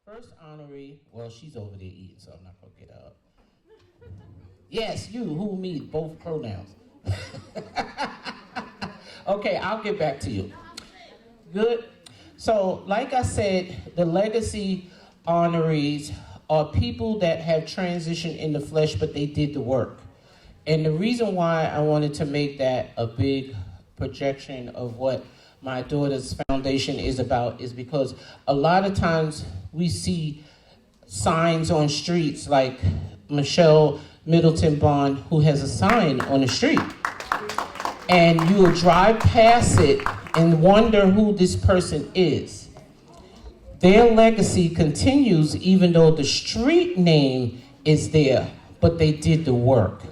first honoree, well, she's over there eating, so I'm not going to get her up. Yes, you, who, me, both pronouns. Okay, I'll get back to you. Good. So, like I said, the legacy honorees are people that have transitioned in the flesh, but they did the work. And the reason why I wanted to make that a big projection of what my daughter's foundation is about is because a lot of times we see signs on streets like Michelle Middleton Bond, who has a sign on the street. And you will drive past it and wonder who this person is. Their legacy continues even though the street name is there, but they did the work.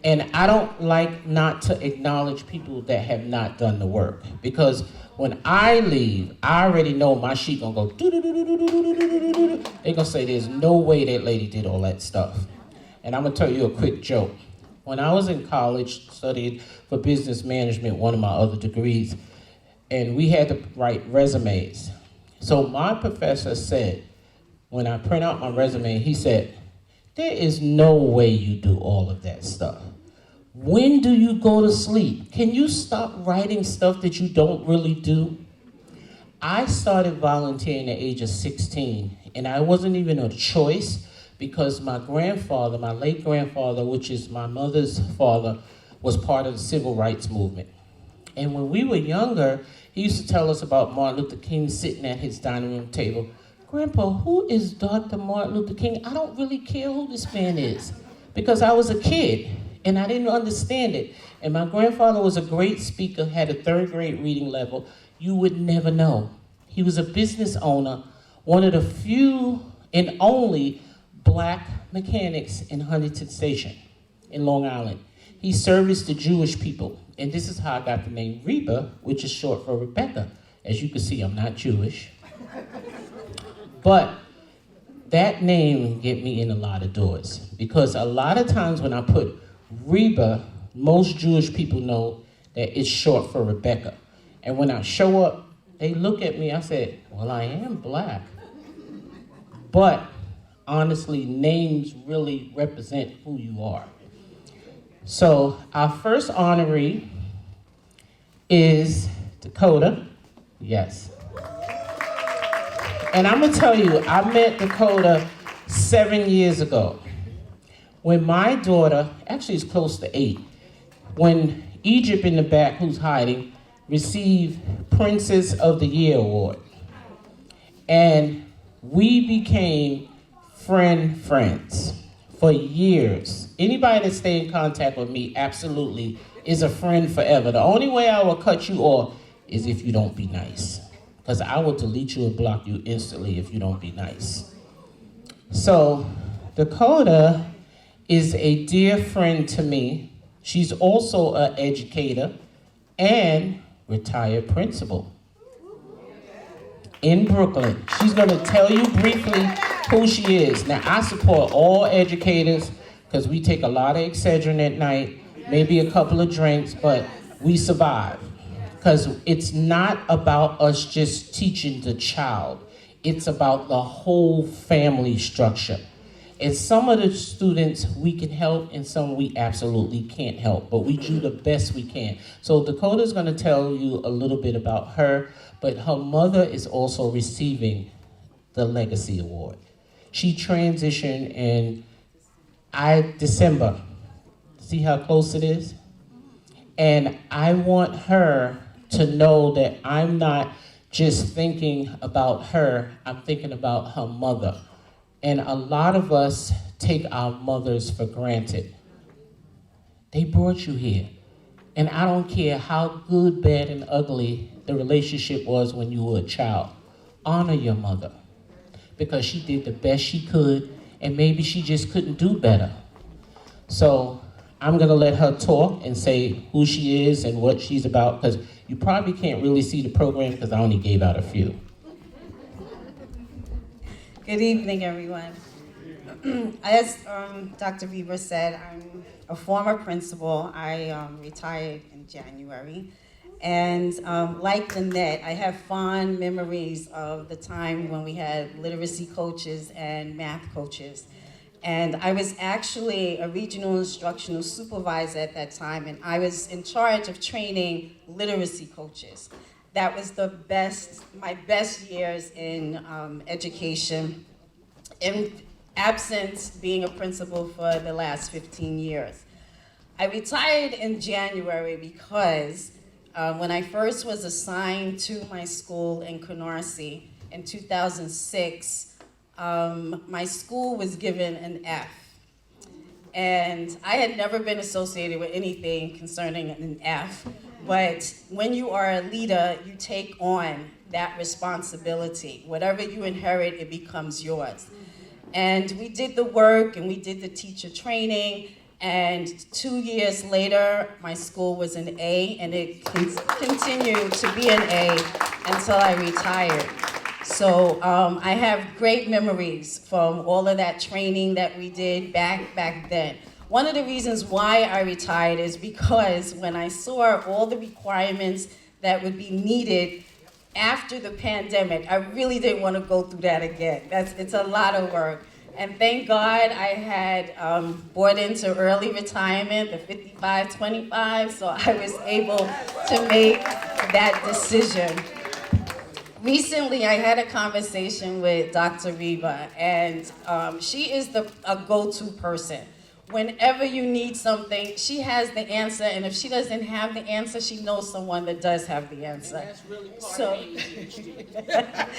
And I don't like not to acknowledge people that have not done the work, because when I leave, I already know my sheet gonna go do-do-do-do-do-do-do-do-do. They're gonna say there's no way that lady did all that stuff. And I'm gonna tell you a quick joke. When I was in college, studied for business management, one of my other degrees, and we had to write resumes. So my professor said, when I print out my resume, he said, there is no way you do all of that stuff. When do you go to sleep? Can you stop writing stuff that you don't really do? I started volunteering at the age of 16, and I wasn't even a choice because my grandfather, my late grandfather, which is my mother's father, was part of the civil rights movement. And when we were younger, he used to tell us about Martin Luther King sitting at his dining room table. Grandpa, who is Dr. Martin Luther King? I don't really care who this man is, because I was a kid and I didn't understand it. And my grandfather was a great speaker, had a 3rd grade reading level. You would never know. He was a business owner, one of the few and only black mechanics in Huntington Station in Long Island. He serviced the Jewish people. And this is how I got the name Reba, which is short for Rebecca. As you can see, I'm not Jewish. But that name get me in a lot of doors, because a lot of times when I put Reba, most Jewish people know that it's short for Rebecca. And when I show up, they look at me, I said, well, I am black. But honestly, names really represent who you are. So our first honoree is Dakota. Yes. And I'm gonna tell you, I met Dakota 7 years ago. When my daughter, actually it's close to 8, when Egypt in the back, who's hiding, received Princess of the Year award. And we became friends for years. Anybody that stay in contact with me absolutely is a friend forever. The only way I will cut you off is if you don't be nice, because I will delete you and block you instantly if you don't be nice. So Dakota is a dear friend to me. She's also an educator and retired principal in Brooklyn. She's gonna tell you briefly who she is. Now, I support all educators because we take a lot of Excedrin at night, maybe a couple of drinks, but we survive. Because it's not about us just teaching the child. It's about the whole family structure. And some of the students we can help and some we absolutely can't help, but we do the best we can. So Dakota's gonna tell you a little bit about her, but her mother is also receiving the Legacy Award. She transitioned in December. See how close it is? And I want her to know that I'm not just thinking about her, I'm thinking about her mother. And a lot of us take our mothers for granted. They brought you here. And I don't care how good, bad, and ugly the relationship was when you were a child. Honor your mother, because she did the best she could, and maybe she just couldn't do better. So I'm gonna let her talk and say who she is and what she's about, because you probably can't really see the program because I only gave out a few. Good evening, everyone. As Dr. Weaver said, I'm a former principal. I retired in January. And like Lynette, I have fond memories of the time when we had literacy coaches and math coaches. And I was actually a regional instructional supervisor at that time, and I was in charge of training literacy coaches. That was my best years in education, in absence being a principal for the last 15 years. I retired in January because when I first was assigned to my school in Canarsie in 2006, my school was given an F. And I had never been associated with anything concerning an F, but when you are a leader, you take on that responsibility. Whatever you inherit, it becomes yours. And we did the work and we did the teacher training, and 2 years later, my school was an A, and it continued to be an A until I retired. So I have great memories from all of that training that we did back then. One of the reasons why I retired is because when I saw all the requirements that would be needed after the pandemic, I really didn't want to go through that again. It's a lot of work. And thank God I had bought into early retirement, the 55-25, so I was able to make that decision. Recently, I had a conversation with Dr. Reba, and she is a go-to person. Whenever you need something, she has the answer, and if she doesn't have the answer, she knows someone that does have the answer. And that's really part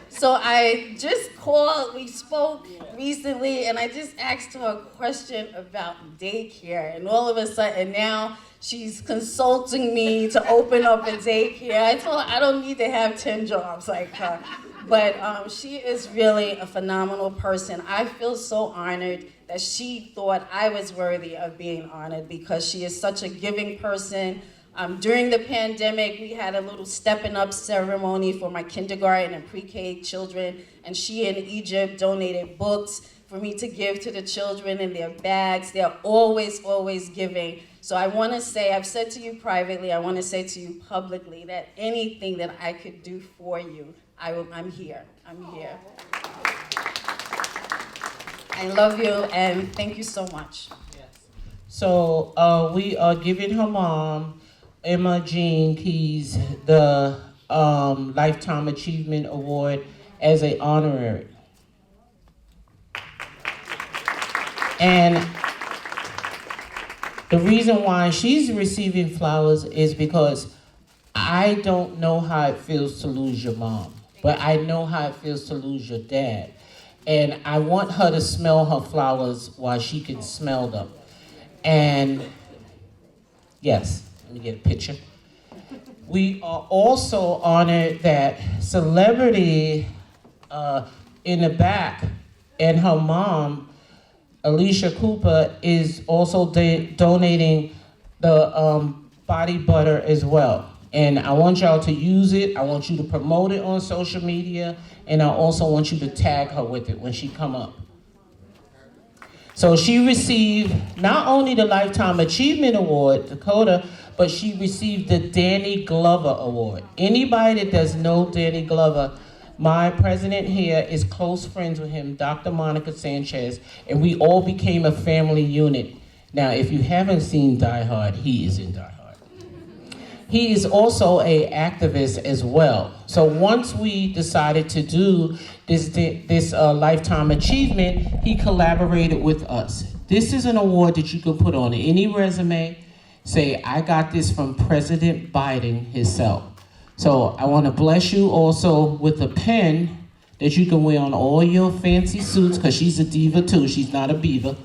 So I just called, we spoke recently, and I just asked her a question about daycare, and all of a sudden now she's consulting me to open up a daycare. I told her I don't need to have 10 jobs like her, but she is really a phenomenal person. I feel so honored that she thought I was worthy of being honored because she is such a giving person. During the pandemic, we had a little stepping up ceremony for my kindergarten and pre-K children, and she in Egypt donated books for me to give to the children in their bags. They're always, always giving. So I want to say, I've said to you privately, I want to say to you publicly that anything that I could do for you, I'm here. I'm here. I love you, and thank you so much. Yes. So we are giving her mom, Emma Jean Keyes, the Lifetime Achievement Award as an honorary. And the reason why she's receiving flowers is because I don't know how it feels to lose your mom, but I know how it feels to lose your dad. And I want her to smell her flowers while she can smell them. And yes, let me get a picture. We are also honored that celebrity in the back and her mom, Alicia Cooper, is also donating the body butter as well. And I want y'all to use it. I want you to promote it on social media. And I also want you to tag her with it when she come up. So she received not only the Lifetime Achievement Award, Dakota, but she received the Danny Glover Award. Anybody that does know Danny Glover, my president here is close friends with him, Dr. Monica Sanchez, and we all became a family unit. Now, if you haven't seen Die Hard, he is in Die Hard. He is also an activist as well. So once we decided to do this Lifetime Achievement, he collaborated with us. This is an award that you can put on any resume. Say, I got this from President Biden himself. So I want to bless you also with a pen that you can wear on all your fancy suits, because she's a diva too, she's not a beaver.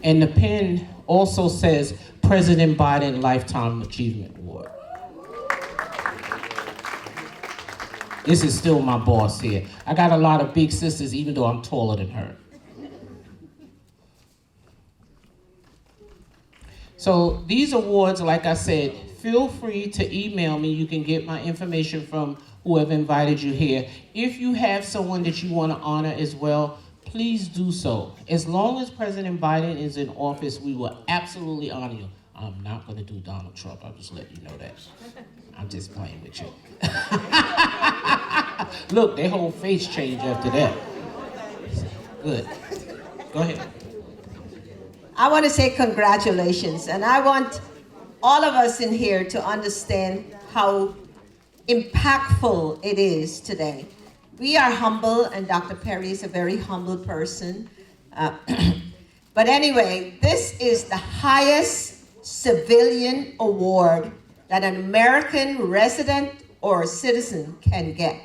And the pen also says President Biden Lifetime Achievement Award. This is still my boss here. I got a lot of big sisters, even though I'm taller than her. So these awards, like I said, feel free to email me. You can get my information from whoever invited you here. If you have someone that you want to honor as well, please do so. As long as President Biden is in office, we will absolutely honor you. I'm not gonna do Donald Trump. I'll just let you know that. I'm just playing with you. Look, their whole face changed after that. Good. Go ahead. I want to say congratulations, and I want all of us in here to understand how impactful it is today. We are humble, and Dr. Perry is a very humble person. But anyway, this is the highest civilian award that an American resident or citizen can get.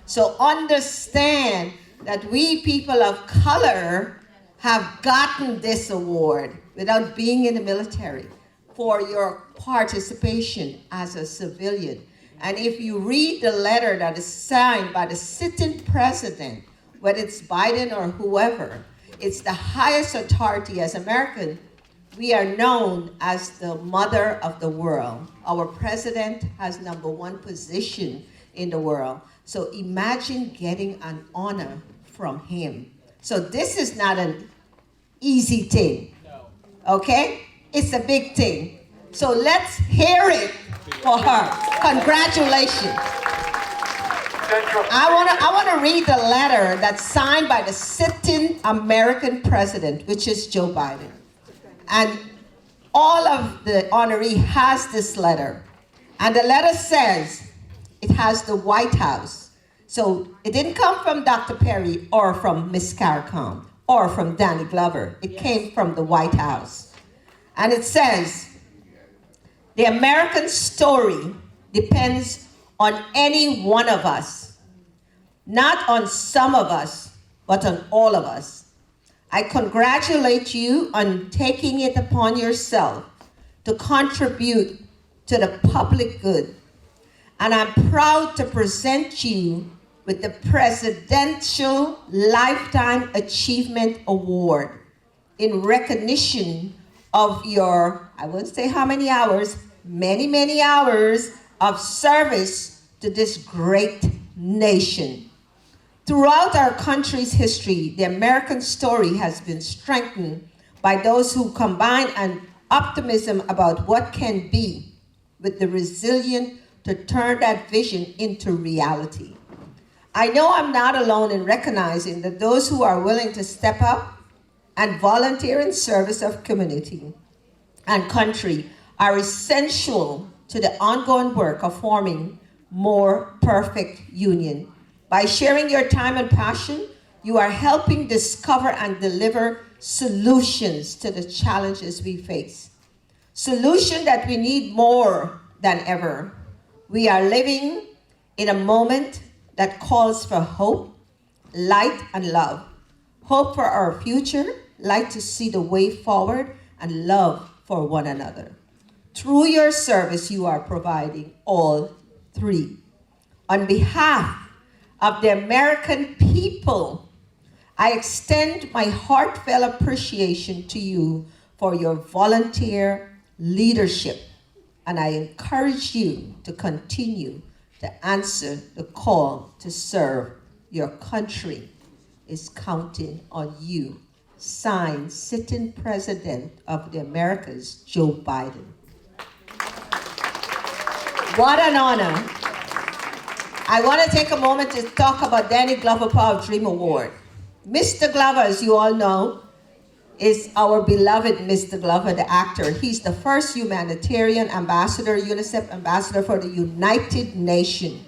So understand that we people of color have gotten this award without being in the military for your participation as a civilian. And if you read the letter that is signed by the sitting president, whether it's Biden or whoever, it's the highest authority. As American, we are known as the mother of the world. Our president has #1 position in the world. So imagine getting an honor from him. So this is not an easy thing, okay? It's a big thing. So let's hear it for her. Congratulations. I want to read the letter that's signed by the sitting American president, which is Joe Biden. And all of the honoree has this letter. And the letter says, it has the White House. So it didn't come from Dr. Perry or from Miss Caricom or from Danny Glover. It came from the White House. And it says, the American story depends on any one of us, not on some of us, but on all of us. I congratulate you on taking it upon yourself to contribute to the public good. And I'm proud to present you with the Presidential Lifetime Achievement Award in recognition of your, I won't say how many hours, many, many hours of service to this great nation. Throughout our country's history, the American story has been strengthened by those who combine an optimism about what can be with the resilience to turn that vision into reality. I know I'm not alone in recognizing that those who are willing to step up and volunteer in service of community and country are essential to the ongoing work of forming more perfect union. By sharing your time and passion, you are helping discover and deliver solutions to the challenges we face. Solutions that we need more than ever. We are living in a moment that calls for hope, light, and love. Hope for our future, light to see the way forward, and love for one another. Through your service, you are providing all three. On behalf of the American people, I extend my heartfelt appreciation to you for your volunteer leadership, and I encourage you to continue to answer the call to serve. Your country is counting on you. Signed, sitting President of the Americas, Joe Biden. What an honor. I want to take a moment to talk about Danny Glover Power of Dream Award. Mr. Glover, as you all know, is our beloved Mr. Glover, the actor. He's the first humanitarian ambassador, UNICEF ambassador for the United Nations.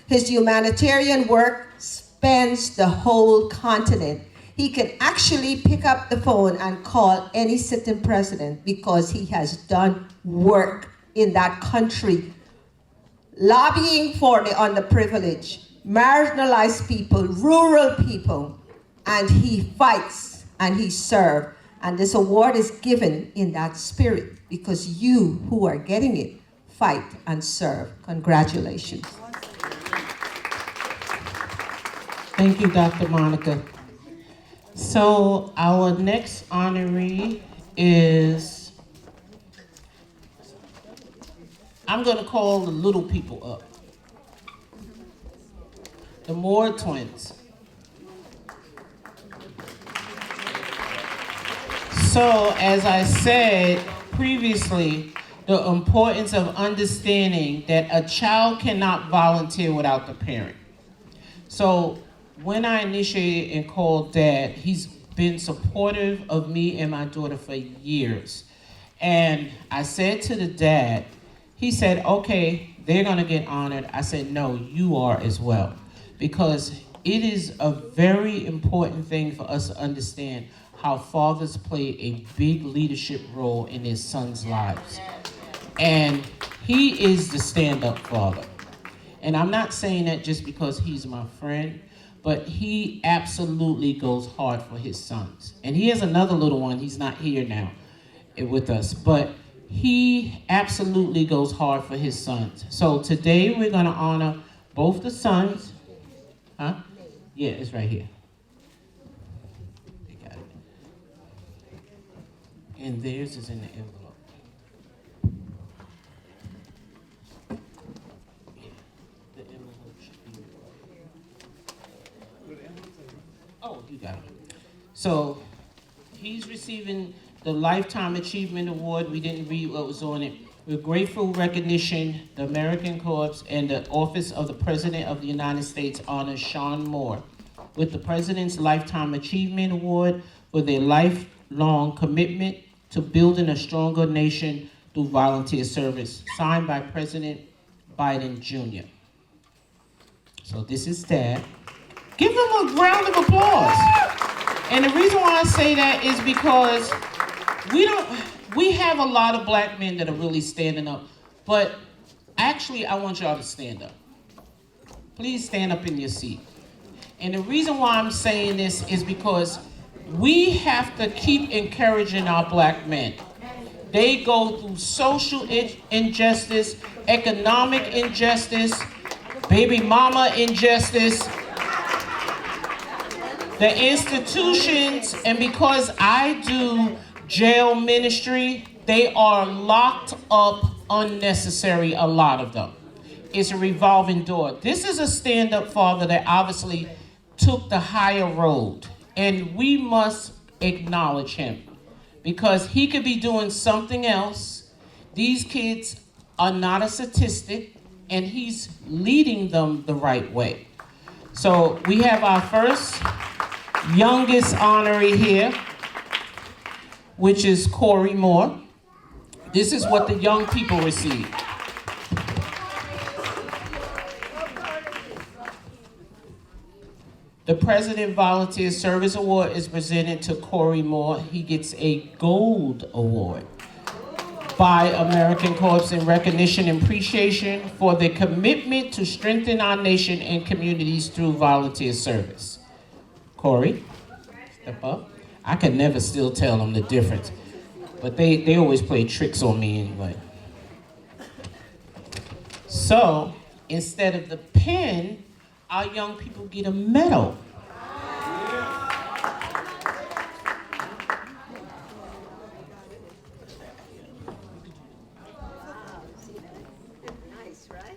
His humanitarian work spans the whole continent. He can actually pick up the phone and call any sitting president because he has done work in that country, lobbying for the underprivileged, marginalized people, rural people, and he fights and he serves. And this award is given in that spirit because you who are getting it fight and serve. Congratulations. Thank you, Dr. Monica. So our next honoree is, I'm gonna call the little people up. The Moore twins. So as I said, previously the importance of understanding that a child cannot volunteer without the parent. So when I initiated and called Dad, he's been supportive of me and my daughter for years. And I said to the dad, he said, okay, they're gonna get honored. I said, no, you are as well. Because it is a very important thing for us to understand how fathers play a big leadership role in their sons' lives. And he is the stand-up father. And I'm not saying that just because he's my friend, but he absolutely goes hard for his sons. And he has another little one, he's not here now with us, but he absolutely goes hard for his sons. So today we're gonna honor both the sons. Huh? Yeah, it's right here. They got it. And theirs is in the envelope. Oh, you got it. So he's receiving the Lifetime Achievement Award. We didn't read what was on it. With grateful recognition, the American Corps and the Office of the President of the United States honors Shea Moore with the President's Lifetime Achievement Award for their lifelong commitment to building a stronger nation through volunteer service, signed by President Biden Jr. So this is Dad. Give him a round of applause. And the reason why I say that is because we have a lot of black men that are really standing up, but actually I want y'all to stand up. Please stand up in your seat. And the reason why I'm saying this is because we have to keep encouraging our black men. They go through social injustice, economic injustice, baby mama injustice, the institutions, and because I do jail ministry, they are locked up unnecessary, a lot of them. It's a revolving door. This is a stand-up father that obviously took the higher road, and we must acknowledge him because he could be doing something else. These kids are not a statistic, and he's leading them the right way. So we have our first youngest honoree here, which is Corey Moore. This is what the young people receive. The President Volunteer Service Award is presented to Corey Moore. He gets a gold award by American Corps in recognition and appreciation for their commitment to strengthen our nation and communities through volunteer service. Corey, step up. I can never still tell them the difference, but they always play tricks on me anyway. So instead of the pen, our young people get a medal. Nice, right?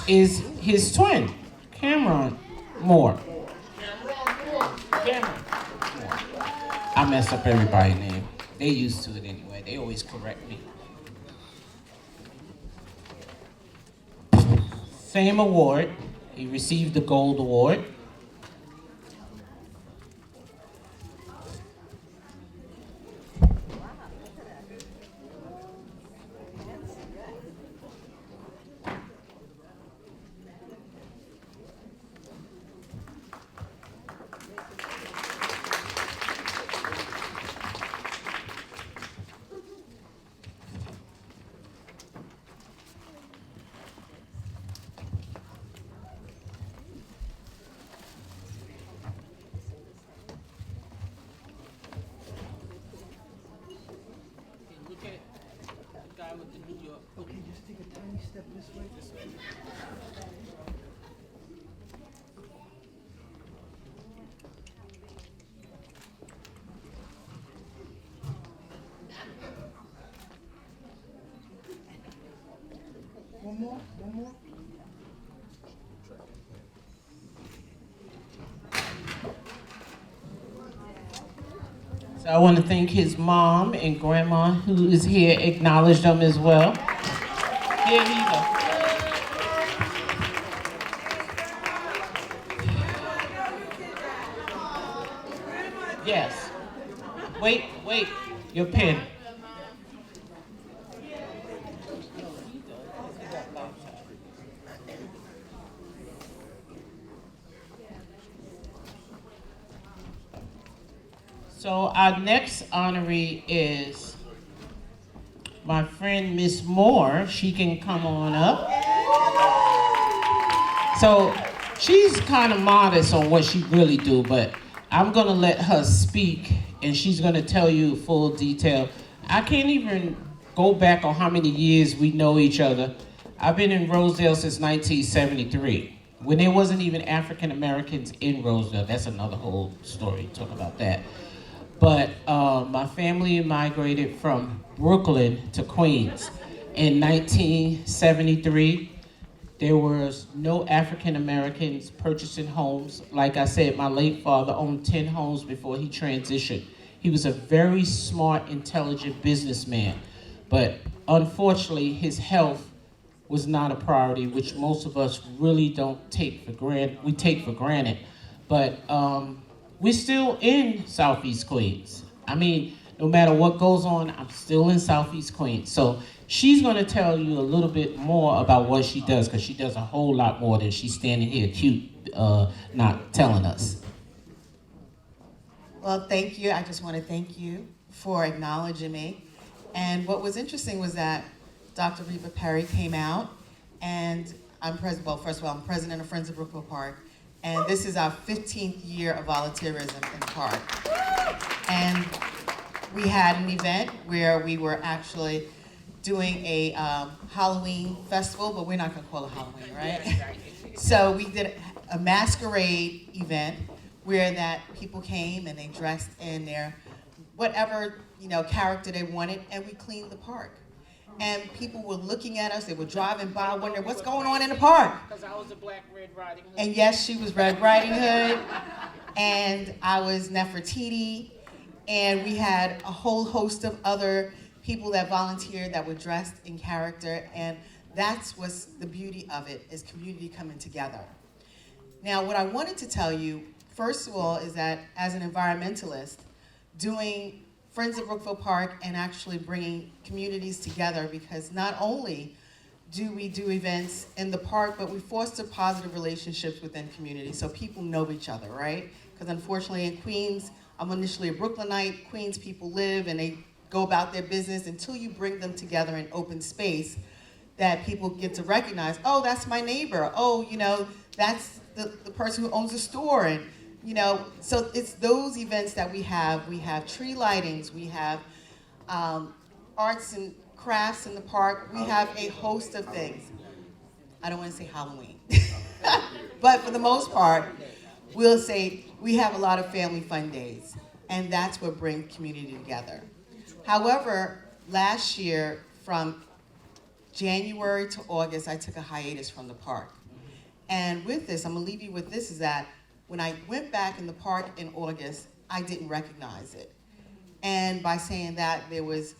Is his twin, Cameron Moore. Cameron Moore. I mess up everybody's name. They used to it anyway. They always correct me. Same award. He received the gold award. One more. So I want to thank his mom and grandma who is here, acknowledge them as well. Here you go. Yes. Wait, your pen. So our next honoree is my friend Miss Moore. She can come on up. So she's kind of modest on what she really do, but I'm gonna let her speak and she's gonna tell you full detail. I can't even go back on how many years we know each other. I've been in Rosedale since 1973, when there wasn't even African Americans in Rosedale. That's another whole story, talk about that. But my family migrated from Brooklyn to Queens. In 1973, there was no African Americans purchasing homes. Like I said, my late father owned 10 homes before he transitioned. He was a very smart, intelligent businessman. But unfortunately, his health was not a priority, which most of us really don't take for granted. We take for granted. But we're still in Southeast Queens. I mean, no matter what goes on, I'm still in Southeast Queens. So she's gonna tell you a little bit more about what she does, because she does a whole lot more than she's standing here cute, not telling us. Well, thank you. I just want to thank you for acknowledging me. And what was interesting was that Dr. Reba Perry came out, and first of all, I'm president of Friends of Brookville Park. And this is our 15th year of volunteerism in the park. And we had an event where we were actually doing a Halloween festival, but we're not gonna call it Halloween, right? So we did a masquerade event where that people came and they dressed in their whatever character they wanted, and we cleaned the park. And people were looking at us, they were driving by, wondering what's going on in the park. Because I was a Black Red Riding Hood. And yes, she was Red Riding Hood, and I was Nefertiti, and we had a whole host of other people that volunteered that were dressed in character, and that's what's the beauty of it, is community coming together. Now, what I wanted to tell you, first of all, is that as an environmentalist, doing Friends of Brookville Park and actually bringing communities together, because not only do we do events in the park, but we foster positive relationships within communities so people know each other, right? Because unfortunately in Queens, I'm initially a Brooklynite, Queens people live and they go about their business until you bring them together in open space that people get to recognize, oh, that's my neighbor, oh, that's the person who owns a store, and so it's those events that we have. We have tree lightings, we have arts and crafts in the park, we have a host of things. I don't want to say Halloween, but for the most part, we'll say we have a lot of family fun days, and that's what brings community together. However, last year, from January to August, I took a hiatus from the park. And with this, I'm gonna leave you with this, is that when I went back in the park in August, I didn't recognize it. And by saying that, there was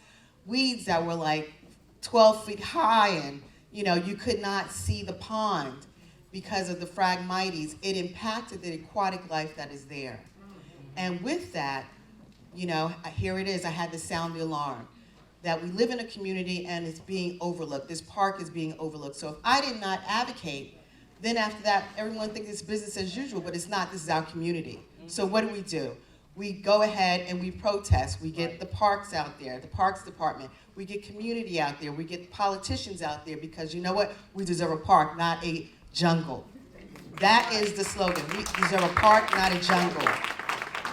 weeds that were like 12 feet high, and you could not see the pond because of the phragmites. It impacted the aquatic life that is there. And with that, here it is, I had to sound the alarm that we live in a community and it's being overlooked. This park is being overlooked. So if I did not advocate, then after that, everyone thinks it's business as usual, but it's not. This is our community. So what do? We go ahead and we protest. We get the parks out there, the Parks Department. We get community out there. We get politicians out there, because you know what? We deserve a park, not a jungle. That is the slogan. We deserve a park, not a jungle.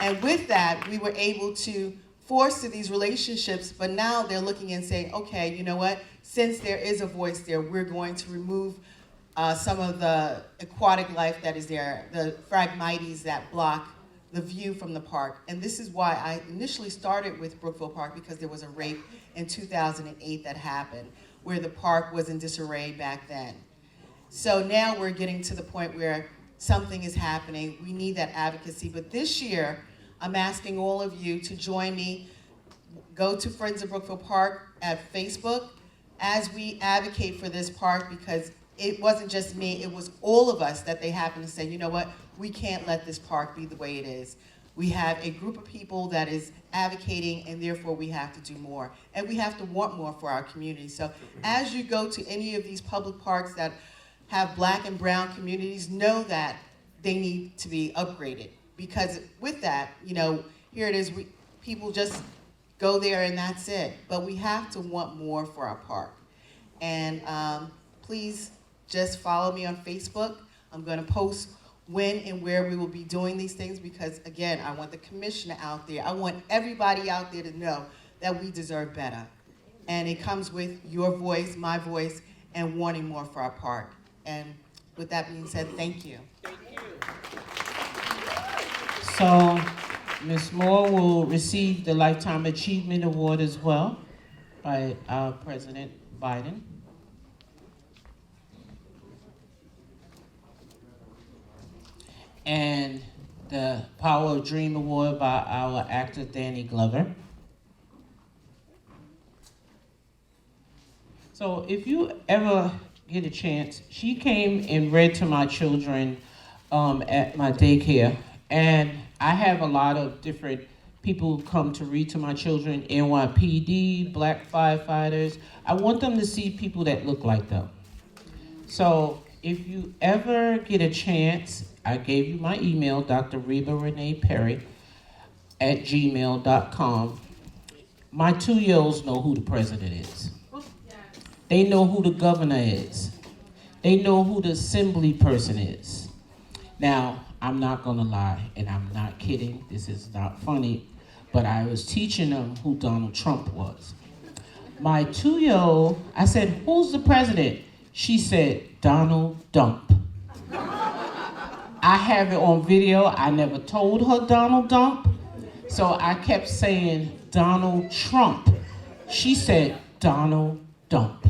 And with that, we were able to forced to these relationships, but now they're looking and saying, okay, you know what? Since there is a voice there, we're going to remove some of the aquatic life that is there, the phragmites that block the view from the park. And this is why I initially started with Brookville Park, because there was a rape in 2008 that happened, where the park was in disarray back then. So now we're getting to the point where something is happening. We need that advocacy. But this year, I'm asking all of you to join me. Go to Friends of Brookville Park at Facebook as we advocate for this park, because it wasn't just me, it was all of us that they happened to say, you know what, we can't let this park be the way it is. We have a group of people that is advocating, and therefore we have to do more. And we have to want more for our community. So as you go to any of these public parks that have Black and brown communities, know that they need to be upgraded. Because with that, you know, here it is, people just go there and that's it. But we have to want more for our park. And please just follow me on Facebook. I'm going to post when and where we will be doing these things, because again, I want the commissioner out there. I want everybody out there to know that we deserve better. And it comes with your voice, my voice, and wanting more for our park. And with that being said, thank you. Thank you. So, Ms. Moore will receive the Lifetime Achievement Award as well by our President Biden. And the Power of Dream Award by our actor Danny Glover. So if you ever get a chance, she came and read to my children at my daycare. And I have a lot of different people come to read to my children, NYPD, Black firefighters. I want them to see people that look like them. So if you ever get a chance, I gave you my email, Dr. Reba Renee Perry @gmail.com. My 2-year-olds know who the president is. They know who the governor is. They know who the assembly person is. Now, I'm not gonna lie, and I'm not kidding, this is not funny, but I was teaching them who Donald Trump was. My 2-year-old, I said, who's the president? She said, Donald Dump. I have it on video. I never told her Donald Dump. So I kept saying Donald Trump. She said Donald Dump.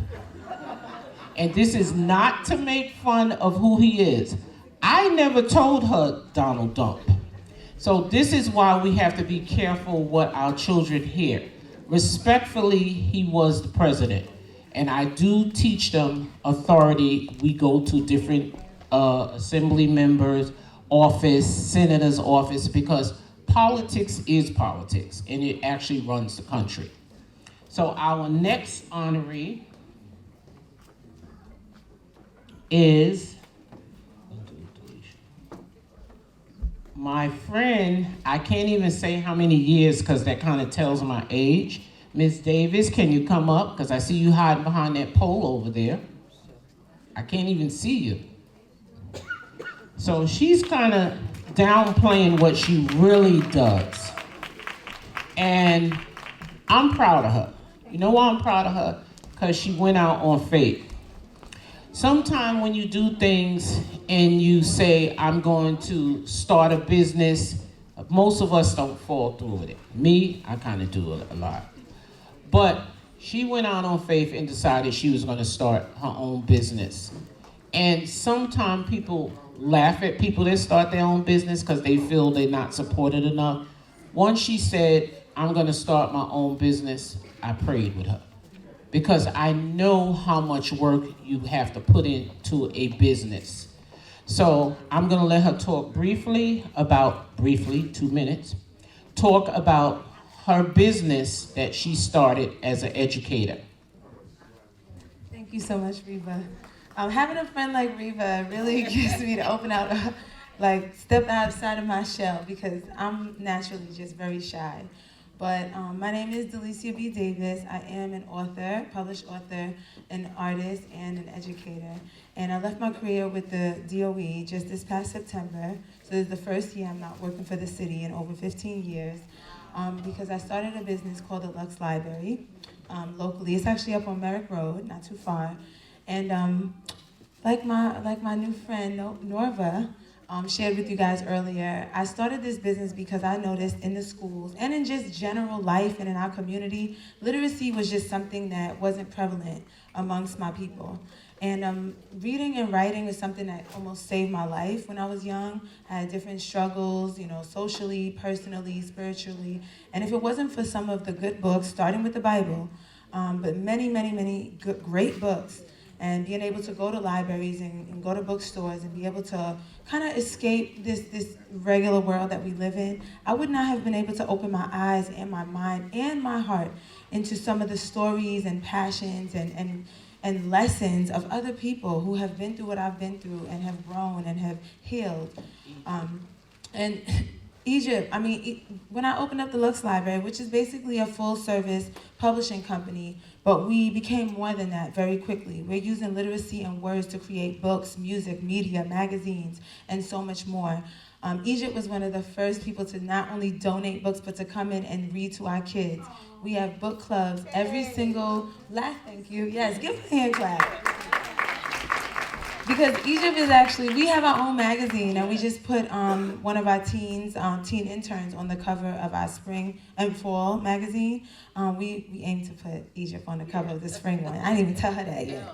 And this is not to make fun of who he is. I never told her Donald Dump. So this is why we have to be careful what our children hear. Respectfully, he was the president. And I do teach them authority. We go to different assembly members' office, senator's office, because politics is politics, and it actually runs the country. So our next honoree is my friend. I can't even say how many years because that kind of tells my age. Ms. Davis, can you come up? Because I see you hiding behind that pole over there. I can't even see you. So she's kind of downplaying what she really does. And I'm proud of her. You know why I'm proud of her? Because she went out on faith. Sometimes when you do things and you say, I'm going to start a business, most of us don't fall through with it. Me, I kind of do a lot. But she went out on faith and decided she was going to start her own business. And sometimes people laugh at people that start their own business because they feel they're not supported enough. Once she said, I'm going to start my own business, I prayed with her. Because I know how much work you have to put into a business. So I'm going to let her talk briefly, 2 minutes, talk about her business that she started as an educator. Thank you so much, Reba. Having a friend like Reba really gives me to open out, step outside of my shell, because I'm naturally just very shy. But my name is Delicia B. Davis. I am an author, published author, an artist, and an educator. And I left my career with the DOE just this past September. So this is the first year I'm not working for the city in over 15 years. because I started a business called the Lux Library locally. It's actually up on Merrick Road, not too far. And like my new friend Norva shared with you guys earlier, I started this business because I noticed in the schools and in just general life and in our community, literacy was just something that wasn't prevalent amongst my people. And reading and writing is something that almost saved my life when I was young. I had different struggles, you know, socially, personally, spiritually. And if it wasn't for some of the good books, starting with the Bible, but many good, great books, and being able to go to libraries and go to bookstores and be able to kind of escape this regular world that we live in, I would not have been able to open my eyes and my mind and my heart into some of the stories and passions and lessons of other people who have been through what I've been through and have grown and have healed. And Egypt, I mean, when I opened up the Lux Library, which is basically a full-service publishing company, but we became more than that very quickly. We're using literacy and words to create books, music, media, magazines, and so much more. Egypt was one of the first people to not only donate books, but to come in and read to our kids. We have book clubs every single, thank you, yes, give a hand clap. Because Egypt is actually, we have our own magazine, and we just put one of our teen interns on the cover of our spring and fall magazine. We aim to put Egypt on the cover of the spring one. I didn't even tell her that yet.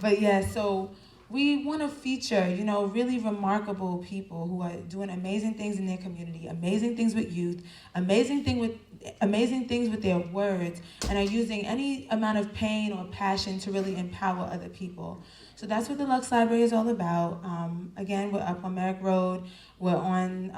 But yeah, so we want to feature, you know, really remarkable people who are doing amazing things in their community, amazing things with youth, amazing things with their words, and are using any amount of pain or passion to really empower other people. So that's what the Lux Library is all about. Again, we're up on Merrick Road. We're on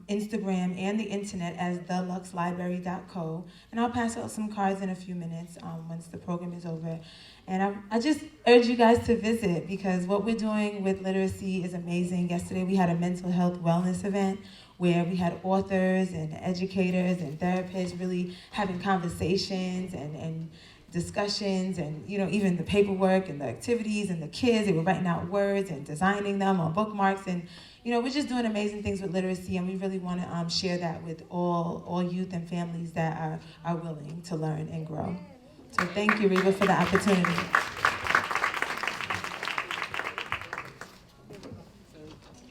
Instagram and the internet as theluxlibrary.co. And I'll pass out some cards in a few minutes once the program is over. And I just urge you guys to visit, because what we're doing with literacy is amazing. Yesterday we had a mental health wellness event where we had authors and educators and therapists really having conversations and discussions, and you know, even the paperwork and the activities and the kids, they were writing out words and designing them on bookmarks, and you know, we're just doing amazing things with literacy, and we really want to share that with all youth and families that are willing to learn and grow. So thank you, Reba, for the opportunity.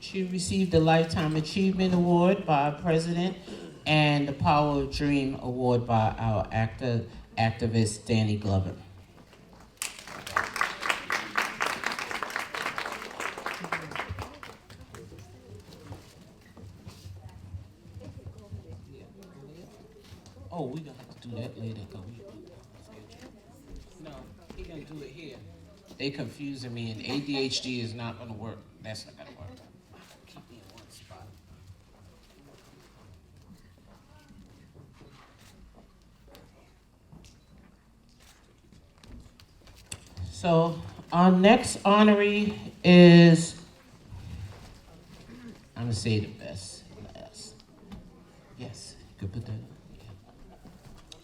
She received the Lifetime Achievement Award by our president and the Power of Dream Award by our activist Danny Glover. Oh, we gonna have to do that later. No, he gonna do it here. They confusing me, and ADHD is not gonna work. That's not gonna work. Keep me in one spot. So our next honoree is, I'm gonna say the best last. Yes, you could put that. Yeah.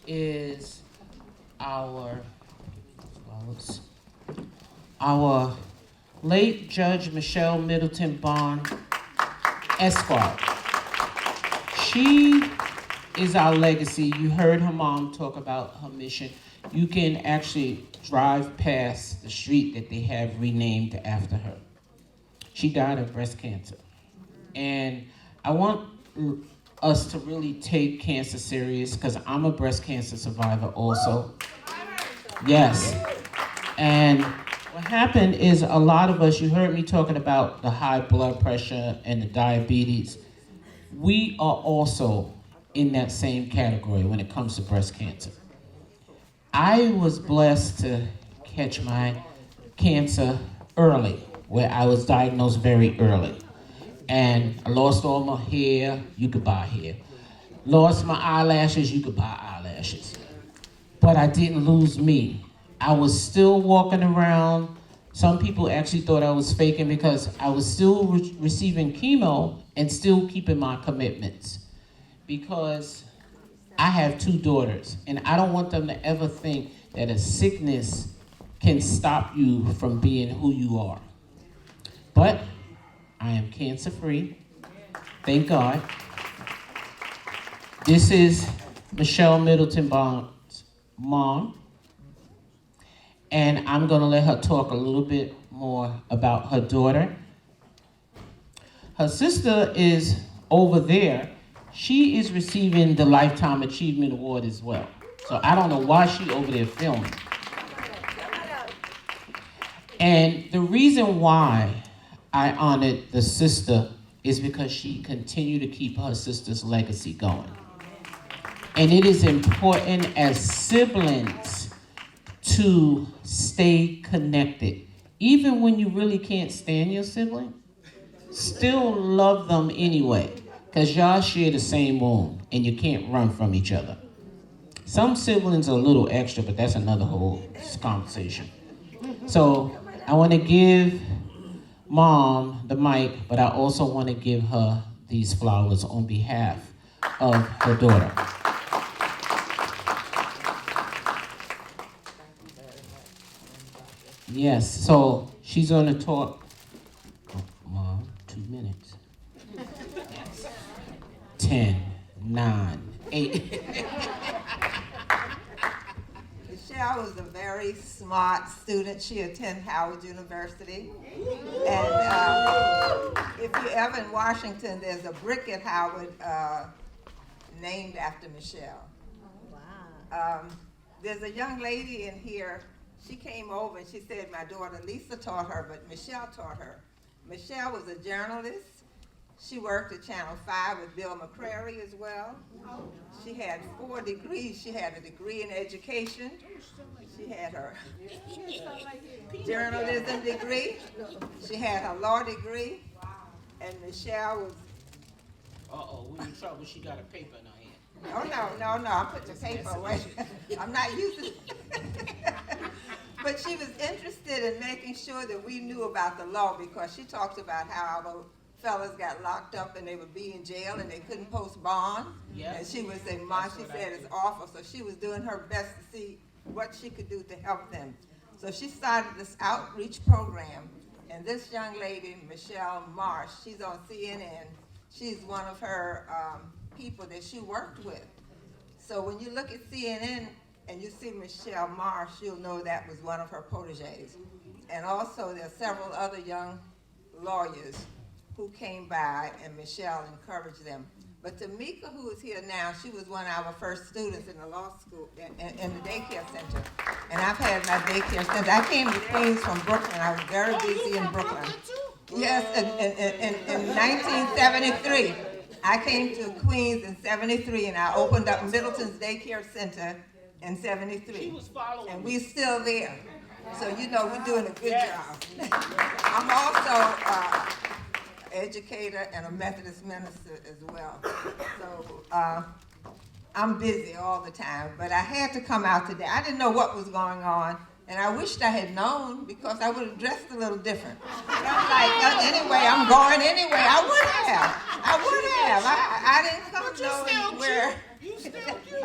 Is our late Judge Michelle Middleton Bond Esquire. She is our legacy. You heard her mom talk about her mission. You can actually drive past the street that they have renamed after her. She died of breast cancer. And I want us to really take cancer serious, because I'm a breast cancer survivor also. Yes. And what happened is, a lot of us, you heard me talking about the high blood pressure and the diabetes. We are also in that same category when it comes to breast cancer. I was blessed to catch my cancer early, where I was diagnosed very early. And I lost all my hair, you could buy hair. Lost my eyelashes, you could buy eyelashes. But I didn't lose me. I was still walking around. Some people actually thought I was faking, because I was still receiving chemo and still keeping my commitments. Because I have 2 daughters, and I don't want them to ever think that a sickness can stop you from being who you are. But I am cancer-free, thank God. This is Michelle Middleton-Bond's mom. And I'm gonna let her talk a little bit more about her daughter. Her sister is over there. She is receiving the Lifetime Achievement Award as well. So I don't know why she over there filming. And the reason why I honored the sister is because she continued to keep her sister's legacy going. And it is important as siblings to stay connected. Even when you really can't stand your sibling, still love them anyway, because y'all share the same womb and you can't run from each other. Some siblings are a little extra, but that's another whole conversation. So I want to give Mom the mic, but I also want to give her these flowers on behalf of her daughter. Yes, so she's going to talk. Oh, Mom, 2 minutes. 10, 9, 8. Michelle was a very smart student. She attended Howard University. And if you're ever in Washington, there's a brick at Howard named after Michelle. Wow. There's a young lady in here. She came over and she said my daughter Lisa taught her, but Michelle taught her. Michelle was a journalist. She worked at Channel 5 with Bill McCrary as well. She had 4 degrees. She had a degree in education. She had her journalism degree. She had her law degree. And Michelle was... Uh-oh, we're in trouble. She got a paper in her hand. Oh, no, I put the paper away. I'm not using it. But she was interested in making sure that we knew about the law, because she talked about how our fellas got locked up and they would be in jail and they couldn't post bond. Yep. And she was saying, Ma, she said it's awful. So she was doing her best to see what she could do to help them. So she started this outreach program. And this young lady, Michelle Marsh, she's on CNN. She's one of her people that she worked with. So when you look at CNN and you see Michelle Marsh, you'll know that was one of her proteges. And also there are several other young lawyers who came by, and Michelle encouraged them. But Tamika, who is here now, she was one of our first students in the law school, in the daycare center. And I've had my daycare center. I came to Queens from Brooklyn. I was very busy in Brooklyn. Yes, in 1973. I came to Queens in 73, and I opened up Middleton's Daycare Center in 73. And we're still there. So you know we're doing a good job. I'm also educator and a Methodist minister as well. So I'm busy all the time, but I had to come out today. I didn't know what was going on, and I wished I had known, because I would have dressed a little different. But I'm like, anyway, I'm going anyway. I would have. I didn't come knowing where. You still cute.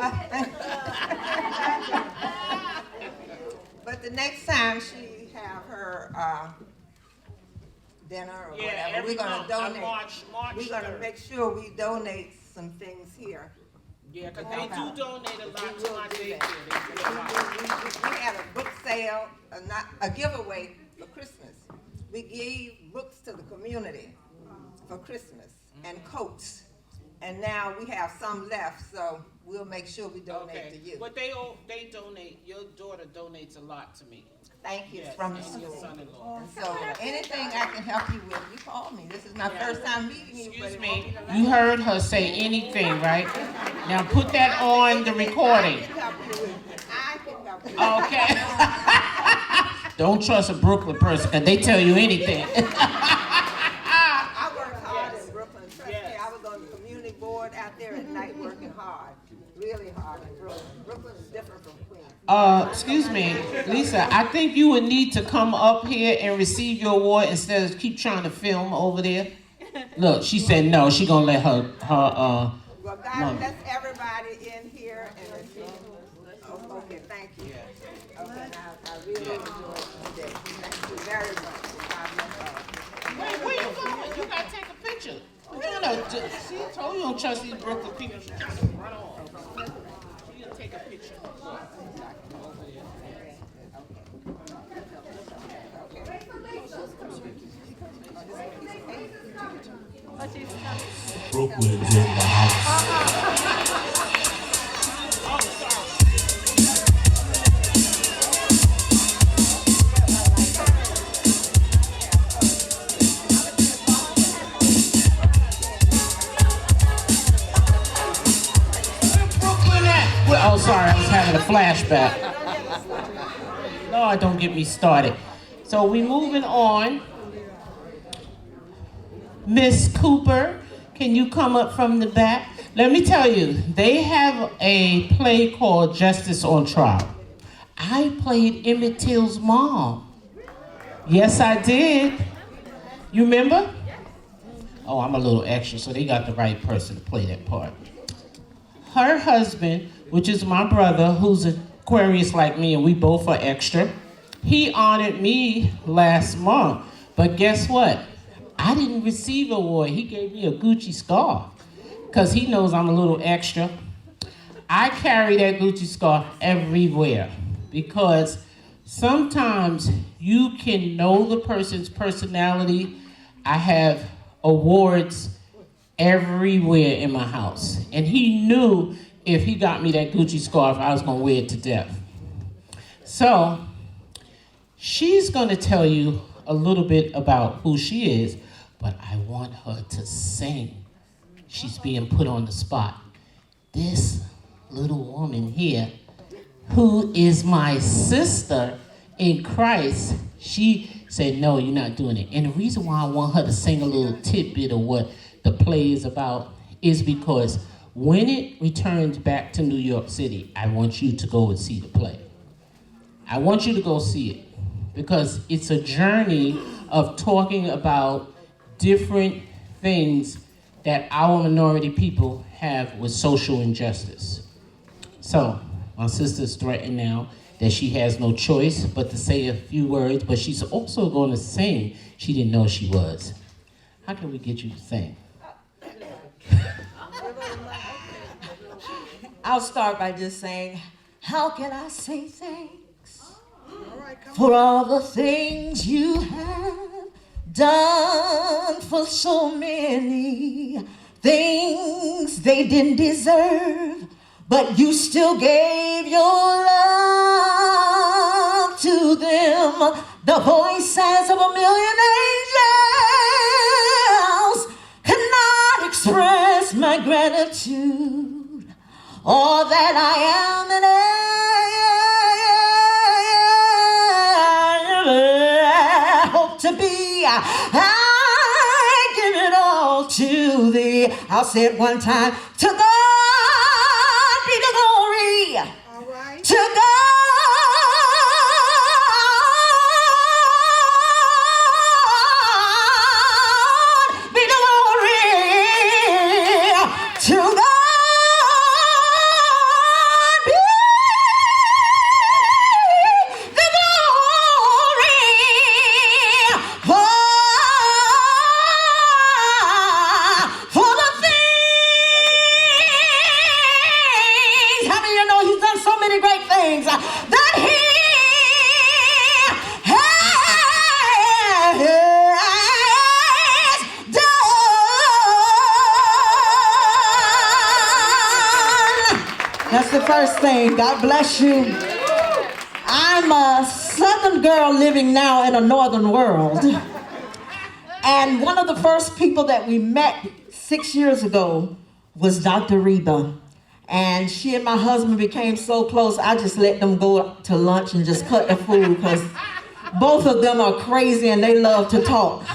But the next time she have her dinner or whatever, we're going to donate. We're going to make sure we donate some things here. Yeah, because they do donate a lot to my daycare. We had a book sale, a giveaway for Christmas. We gave books to the community for Christmas and coats. And now we have some left, so we'll make sure we donate to you. But they donate, your daughter donates a lot to me. Thank you, Yes, from the and school. your son-in-law. And so anything I can help you with, you call me. This is my first time meeting you. Excuse but me, you heard her say anything, right? Now put that on the recording. I can help you. Okay. Don't trust a Brooklyn person, because they tell you anything. I worked hard in Brooklyn. Trust me, I was on the community board out there at night working hard, really hard in Brooklyn. Brooklyn is different from Queens. Excuse me, Lisa, I think you would need to come up here and receive your award instead of keep trying to film over there. Look, she said no, she gonna let her Well, God mom. bless everybody in here, and okay, thank you. Okay, now, I really enjoyed today. Thank you very much. God bless all. Wait, where you going? You gotta take a picture. We're gonna know. See, I told you don't trust these Brooklyn people. She trying to run off. She'll take a picture. Brooklyn's in the house. Oh, sorry, I was having a flashback. Lord, don't get me started. So we moving on. Miss Cooper, can you come up from the back? Let me tell you, they have a play called Justice on Trial. I played Emmett Till's mom. Yes, I did. You remember? Oh, I'm a little extra, so they got the right person to play that part. Her husband, which is my brother, who's Aquarius like me, and we both are extra, he honored me last month. But guess what? I didn't receive an award. He gave me a Gucci scarf because he knows I'm a little extra. I carry that Gucci scarf everywhere because sometimes you can know the person's personality. I have awards everywhere in my house. And he knew if he got me that Gucci scarf, I was gonna wear it to death. So, she's gonna tell you a little bit about who she is, but I want her to sing. She's being put on the spot. This little woman here, who is my sister in Christ, she said, no, you're not doing it. And the reason why I want her to sing a little tidbit of what the play is about is because when it returns back to New York City, I want you to go and see the play. I want you to go see it because it's a journey of talking about different things that our minority people have with social injustice. So, my sister's threatened now that she has no choice but to say a few words, but she's also going to sing. She didn't know she was. How can we get you to sing? I'll start by just saying, how can I say thanks for all the things you have done for so many things they didn't deserve, but you still gave your love to them. The voices of a million angels cannot express my gratitude. All that I am and I hope to be, I give it all to thee. I'll say it one time. To God be the glory. All right. To God be the glory. To God. That's the first thing. God bless you. I'm a Southern girl living now in a Northern world. And one of the first people that we met 6 years ago was Dr. Reba. And she and my husband became so close, I just let them go to lunch and just cut the food because both of them are crazy and they love to talk.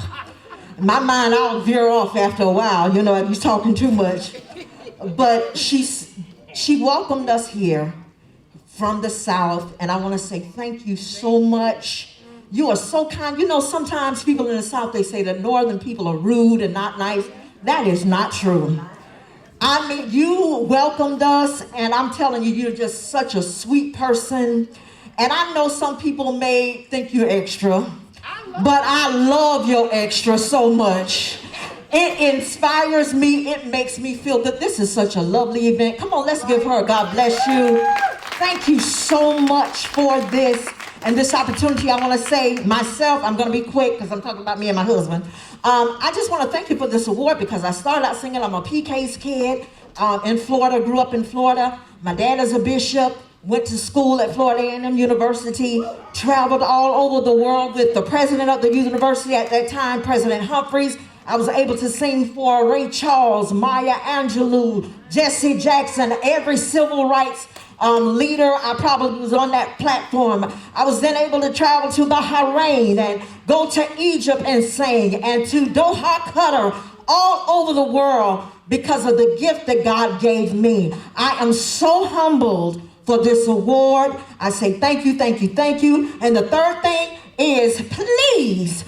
My mind, I'll veer off after a while, you know, if you're talking too much. But she welcomed us here from the South, and I want to say thank you so much. You are so kind. You know, sometimes people in the South, they say that Northern people are rude and not nice. That is not true. I mean, you welcomed us, and I'm telling you, you're just such a sweet person. And I know some people may think you're extra, but I love your extra so much. It inspires me. It makes me feel that this is such a lovely event. Come on, let's give her a God bless you. Thank you so much for this and this opportunity. I want to say myself, I'm going to be quick because I'm talking about me and my husband. I just want to thank you for this award because I started out singing. I'm a PK's kid in Florida, grew up in Florida. My dad is a bishop, went to school at Florida A&M University, traveled all over the world with the president of the university at that time, President Humphreys. I was able to sing for Ray Charles, Maya Angelou, Jesse Jackson, every civil rights leader. I probably was on that platform. I was then able to travel to Bahrain and go to Egypt and sing, and to Doha, Qatar, all over the world because of the gift that God gave me. I am so humbled for this award. I say thank you, thank you, thank you. And the third thing is, please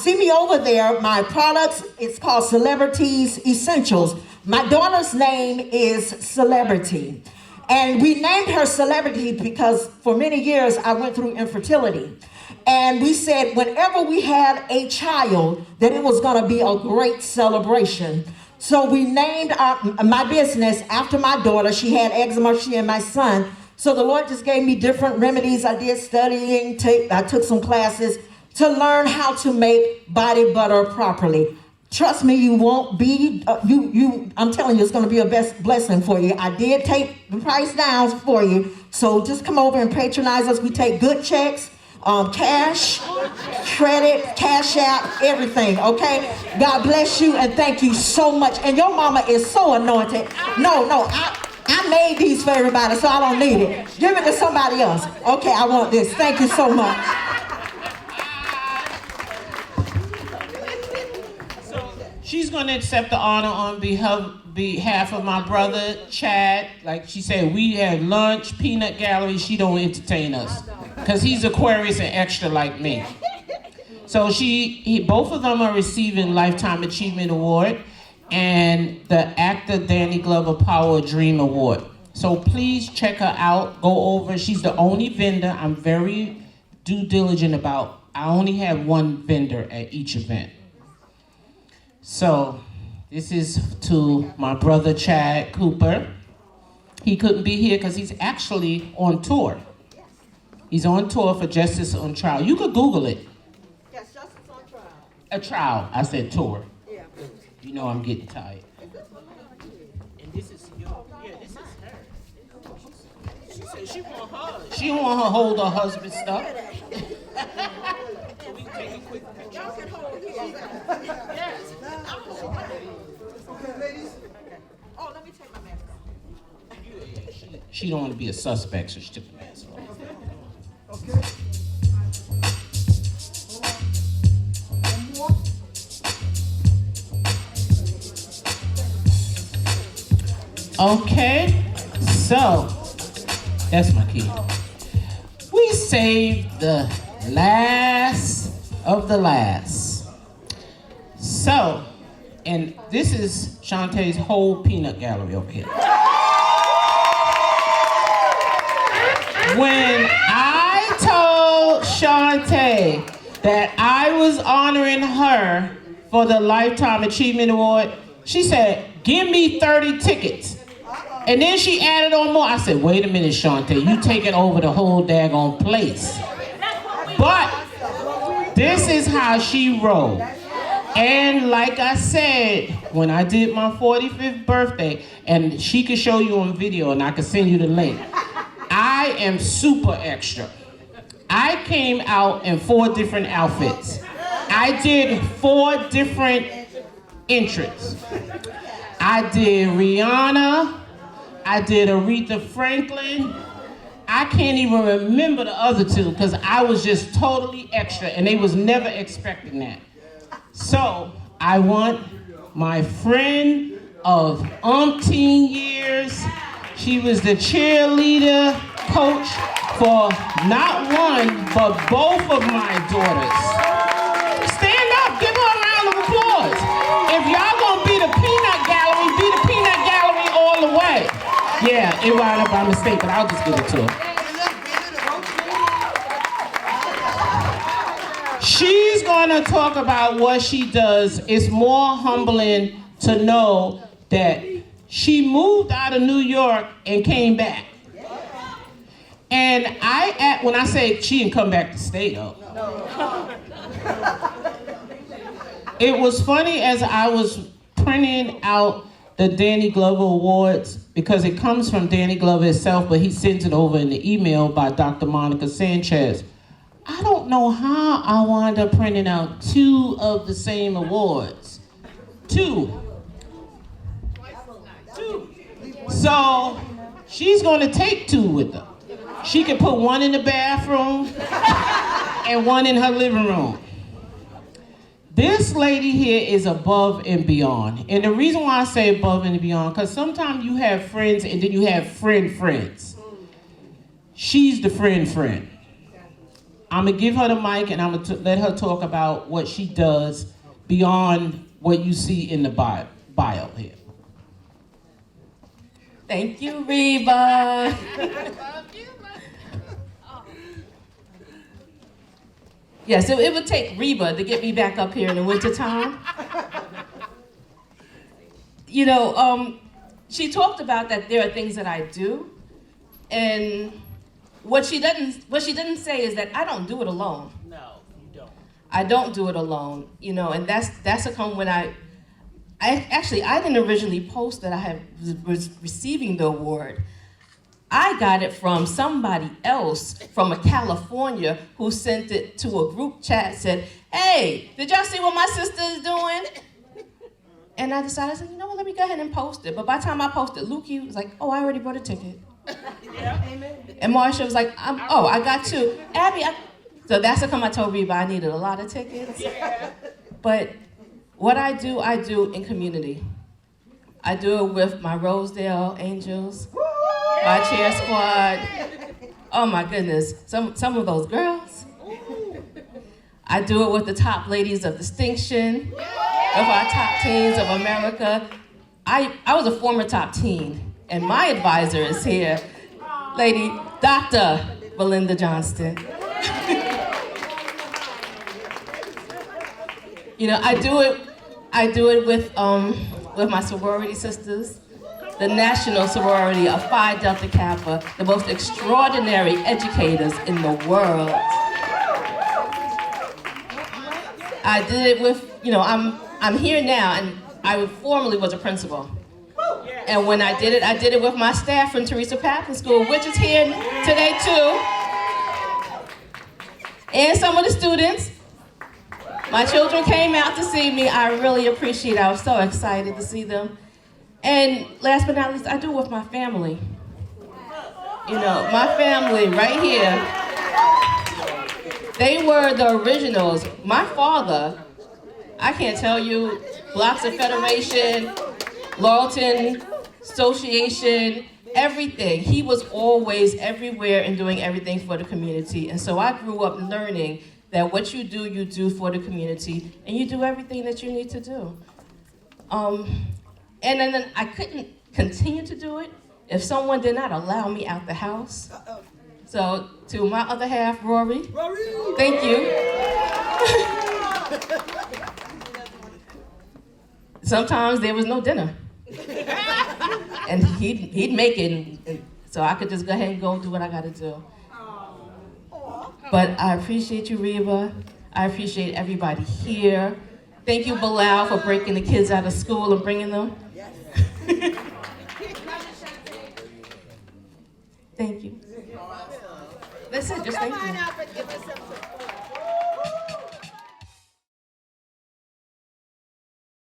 see me over there. My products, it's called Celebrities Essentials. My daughter's name is Celebrity. And we named her Celebrity because for many years I went through infertility. And we said whenever we had a child, that it was going to be a great celebration. So we named my business after my daughter. She had eczema, she and my son. So the Lord just gave me different remedies. I did studying, I took some classes to learn how to make body butter properly. Trust me, you won't be, I'm telling you, it's going to be a blessing for you. I did take the price down for you. So just come over and patronize us. We take good checks, cash, credit, cash out, everything, okay? God bless you and thank you so much. And your mama is so anointed. No, I made these for everybody, so I don't need it. Give it to somebody else. Okay, I want this. Thank you so much. She's going to accept the honor on behalf of my brother, Chad. Like she said, we had lunch, peanut gallery. She don't entertain us because he's Aquarius and extra like me. So both of them are receiving Lifetime Achievement Award and the actor Danny Glover Power Dream Award. So please check her out. Go over. She's the only vendor. I'm very due diligent about. I only have one vendor at each event. So this is to my brother Chad Cooper. He couldn't be here because he's actually on tour. He's on tour for Justice on Trial. You could Google it. Yes, Justice on Trial. A trial. I said tour. Yeah. You know I'm getting tired. And this is this is her. She said she want her. She don't want her hold her husband's stuff. So we can take a quick picture. Y'all can hold here. Yes. Okay, ladies. Oh, let me take my mask off. She don't want to be a suspect, so she took the mask off. Okay. One more. Okay, so that's my key. We saved the last of the last. So, and this is Shantae's whole peanut gallery over here. When I told Shante that I was honoring her for the Lifetime Achievement Award, she said, give me 30 tickets. And then she added on more. I said, wait a minute, Shante, you taking over the whole daggone place. But this is how she rolled. And like I said, when I did my 45th birthday, and she could show you on video and I could send you the link, I am super extra. I came out in 4 different outfits. I did 4 different entrants. I did Rihanna, I did Aretha Franklin. I can't even remember the other 2 because I was just totally extra and they was never expecting that. So I want my friend of umpteen years. She was the cheerleader coach for not one, but both of my daughters. Stand up, give her a round of applause. If y'all gonna be the peanut gallery all the way. Yeah, it wound up by mistake, but I'll just give it to her. She's gonna gonna talk about what she does. It's more humbling to know that she moved out of New York and came back. And when I say she didn't come back to stay though. It was funny as I was printing out the Danny Glover Awards, because it comes from Danny Glover itself, but he sends it over in the email by Dr. Monica Sanchez. I don't know how I wound up printing out 2 of the same awards. 2. So she's gonna take 2 with her. She can put 1 in the bathroom and 1 in her living room. This lady here is above and beyond. And the reason why I say above and beyond, because sometimes you have friends and then you have friends. She's the friend. I'm gonna give her the mic and I'm gonna let her talk about what she does beyond what you see in the bio here. Thank you, Reba. Yes, it would take Reba to get me back up here in the wintertime. You know, she talked about that there are things that I do, and what she didn't say is that I don't do it alone. No, you don't. I don't do it alone, you know, and that's a come when I didn't originally post that was receiving the award. I got it from somebody else from California who sent it to a group chat, said, hey, did y'all see what my sister is doing? And I decided, you know what, let me go ahead and post it. But by the time I posted, Lukey was like, oh, I already bought a ticket. Yeah. And Marsha was like, I got 2. Abby, so that's how come I told Reba I needed a lot of tickets. Yeah. But what I do in community. I do it with my Rosedale Angels, my cheer squad. Oh my goodness, some of those girls. I do it with the top ladies of distinction, with our top teens of America. I was a former top teen, and my advisor is here, Lady Dr. Belinda Johnston. You know, I do it with my sorority sisters, the National Sorority of Phi Delta Kappa, the most extraordinary educators in the world. I did it with, you know, I'm here now, and I formerly was a principal. And when I did it with my staff from Teresa Papin School, which is here today too. And some of the students. My children came out to see me. I really appreciate it. I was so excited to see them. And last but not least, I do it with my family. You know, my family right here, they were the originals. My father, I can't tell you, Blocks of Federation, Laurelton Association, everything. He was always everywhere and doing everything for the community. And so I grew up learning that what you do for the community, and you do everything that you need to do. And then I couldn't continue to do it if someone did not allow me out the house. So to my other half, Rory, thank you. Sometimes there was no dinner. And he'd make it, so I could just go ahead and go do what I gotta do. But I appreciate you, Reba. I appreciate everybody here. Thank you, Bilal, for breaking the kids out of school and bringing them. Thank you. That's it, just thank you.